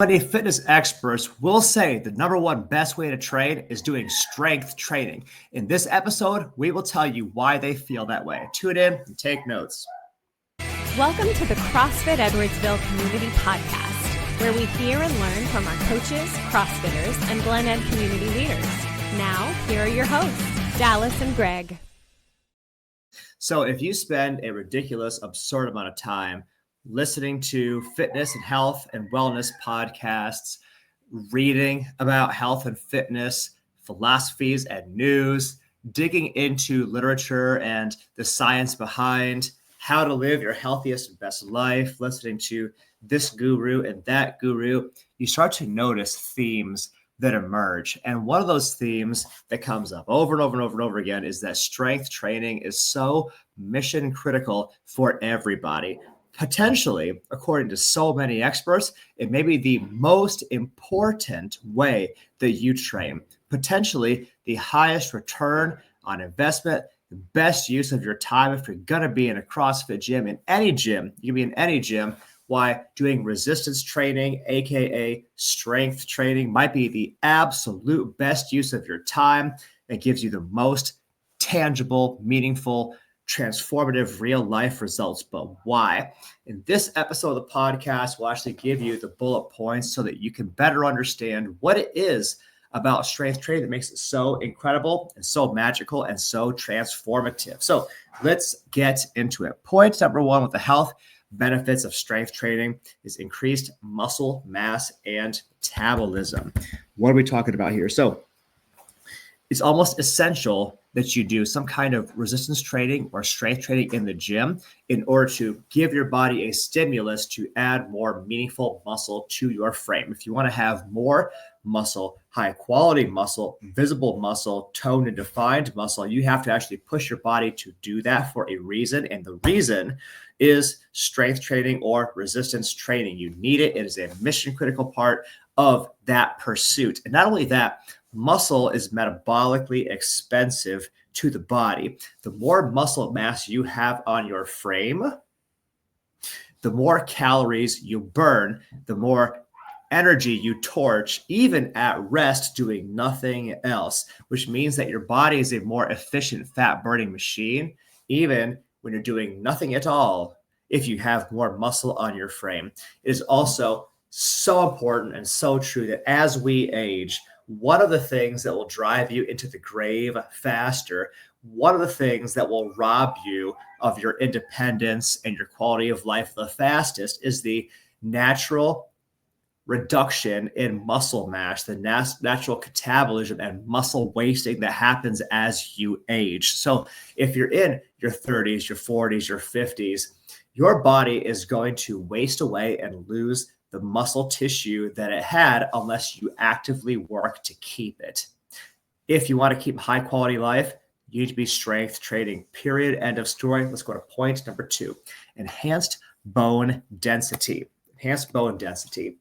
Many fitness experts will say the number one best way to train is doing strength training. In this episode, we will tell you why they feel that way. Tune in and take notes. Welcome to the CrossFit Edwardsville Community Podcast, where we hear and learn from our coaches, CrossFitters, and Glen Ed community leaders. Now, here are your hosts, Dallas and Greg. So if you spend a ridiculous, absurd amount of time listening to fitness and health and wellness podcasts, reading about health and fitness, philosophies and news, digging into literature and the science behind how to live your healthiest and best life, listening to this guru and that guru, you start to notice themes that emerge. And one of those themes that comes up over and over and over and over again is that strength training is so mission critical for everybody. Potentially, according to so many experts, it may be the most important way that you train. Potentially the highest return on investment, the best use of your time if you're going to be in a CrossFit gym, in any gym. You can be in any gym. Why doing resistance training, aka strength training, might be the absolute best use of your time. It gives you the most tangible, meaningful, transformative real life results. But why? In this episode of the podcast, we'll actually give you the bullet points so that you can better understand what it is about strength training that makes it so incredible and so magical and so transformative. So let's get into it. Point number one with the health benefits of strength training is increased muscle mass and metabolism. What are we talking about here? So it's almost essential that you do some kind of resistance training or strength training in the gym in order to give your body a stimulus to add more meaningful muscle to your frame. If you want to have more muscle, high quality muscle, visible muscle, toned and defined muscle, you have to actually push your body to do that for a reason. And the reason is strength training or resistance training. You need it. It is a mission critical part of that pursuit. And not only that, muscle is metabolically expensive to the body. The more muscle mass you have on your frame, the more calories you burn, the more energy you torch, even at rest doing nothing else, which means that your body is a more efficient fat burning machine, even when you're doing nothing at all, if you have more muscle on your frame. It is also so important and so true that as we age, one of the things that will drive you into the grave faster, one of the things that will rob you of your independence and your quality of life the fastest is the natural reduction in muscle mass, the natural catabolism and muscle wasting that happens as you age. So if you're in your 30s, your 40s, your 50s, your body is going to waste away and lose the muscle tissue that it had unless you actively work to keep it. If you want to keep high quality life, you need to be strength training, period, end of story. Let's go to point number two, enhanced bone density. Enhanced bone density.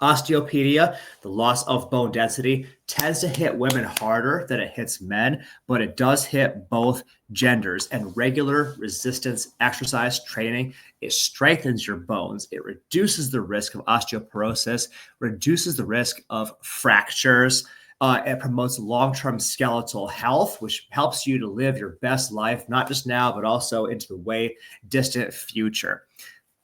Osteopenia, the loss of bone density, tends to hit women harder than it hits men, but it does hit both genders. And regular resistance exercise training, it strengthens your bones. It reduces the risk of osteoporosis, reduces the risk of fractures. It promotes long-term skeletal health, which helps you to live your best life, not just now, but also into the way distant future.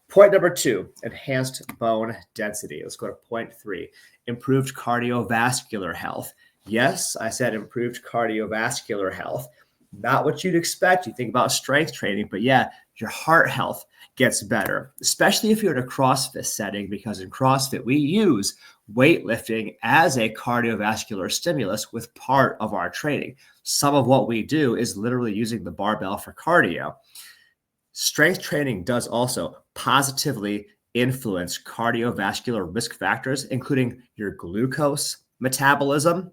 Point number two, enhanced bone density. Let's go to point three, improved cardiovascular health. Yes, I said improved cardiovascular health. Not what you'd expect. You think about strength training, but yeah, your heart health gets better, especially if you're in a CrossFit setting, because in CrossFit, we use weightlifting as a cardiovascular stimulus with part of our training. Some of what we do is literally using the barbell for cardio. Strength training does also positively influence cardiovascular risk factors, including your glucose metabolism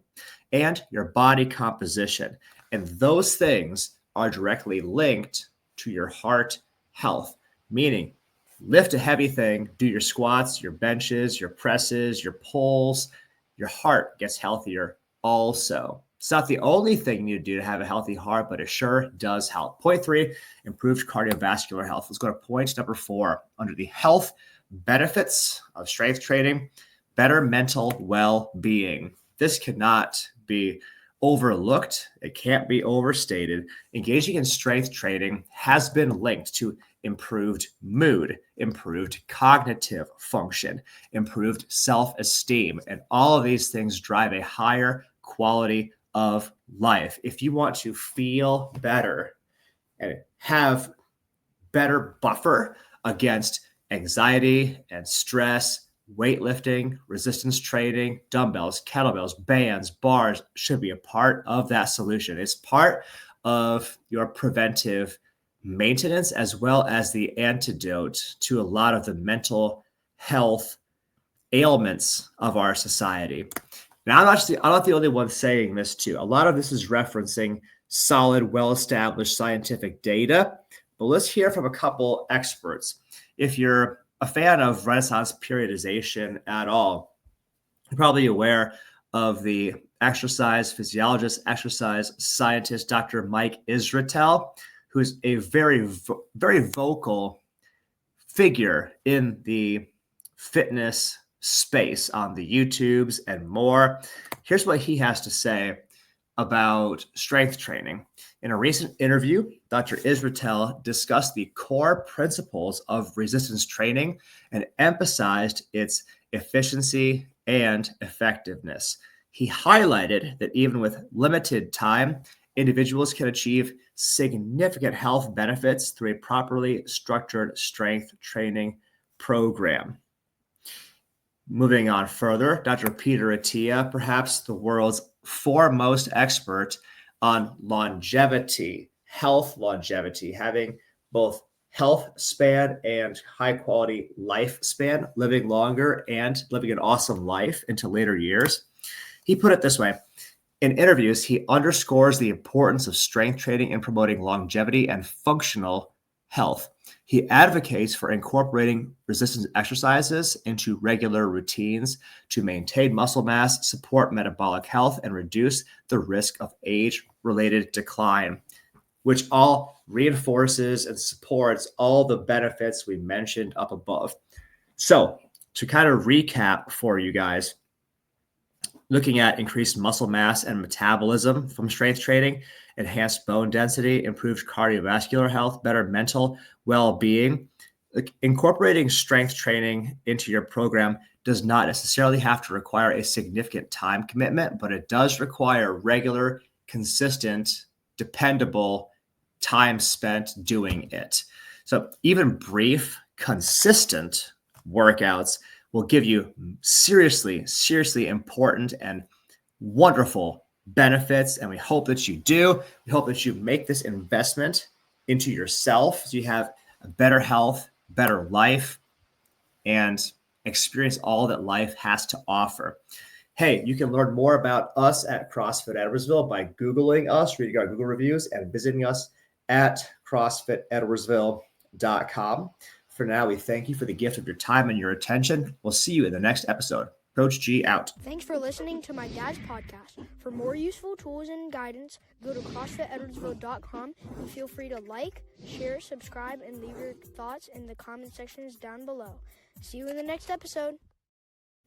and your body composition. And those things are directly linked to your heart health, meaning lift a heavy thing, do your squats, your benches, your presses, your pulls, your heart gets healthier also. It's not the only thing you need to do to have a healthy heart, but it sure does help. Point three, improved cardiovascular health. Let's go to point number four under the health benefits of strength training: better mental well-being. This cannot be overlooked. It can't be overstated. Engaging in strength training has been linked to improved mood, improved cognitive function, improved self-esteem, and all of these things drive a higher quality of life. If you want to feel better and have better buffer against anxiety and stress, weightlifting, resistance training, dumbbells, kettlebells, bands, bars should be a part of that solution. It's part of your preventive maintenance as well as the antidote to a lot of the mental health ailments of our society. Now, I'm not the only one saying this too. A lot of this is referencing solid, well-established scientific data, but let's hear from a couple experts. If you're a fan of Renaissance periodization at all, you're probably aware of the exercise physiologist, exercise scientist, Dr. Mike Israetel, who's a very, very vocal figure in the fitness space on the YouTubes and more. Here's what he has to say about strength training. In a recent interview, Dr. Israetel discussed the core principles of resistance training and emphasized its efficiency and effectiveness. He highlighted that even with limited time, individuals can achieve significant health benefits through a properly structured strength training program. Moving on further, Dr. Peter Attia, perhaps the world's foremost expert on longevity, health longevity, having both health span and high quality lifespan, living longer and living an awesome life into later years. He put it this way: in interviews, he underscores the importance of strength training in promoting longevity and functional health. He advocates for incorporating resistance exercises into regular routines to maintain muscle mass, support metabolic health, and reduce the risk of age-related decline, which all reinforces and supports all the benefits we mentioned up above. So, to kind of recap for you guys, looking at increased muscle mass and metabolism from strength training, enhanced bone density, improved cardiovascular health, better mental well-being. Incorporating strength training into your program does not necessarily have to require a significant time commitment, but it does require regular, consistent, dependable time spent doing it. So even brief, consistent workouts will give you seriously important and wonderful benefits. And we hope that you do. We hope that you make this investment into yourself so you have a better health, better life, and experience all that life has to offer. Hey, you can learn more about us at CrossFit Edwardsville by Googling us, reading our Google reviews, and visiting us at CrossFitEdwardsville.com. For now, we thank you for the gift of your time and your attention. We'll see you in the next episode. Coach G out. Thanks for listening to my dad's podcast. For more useful tools and guidance, go to CrossFitEdwardsville.com and feel free to like, share, subscribe, and leave your thoughts in the comment sections down below. See you in the next episode.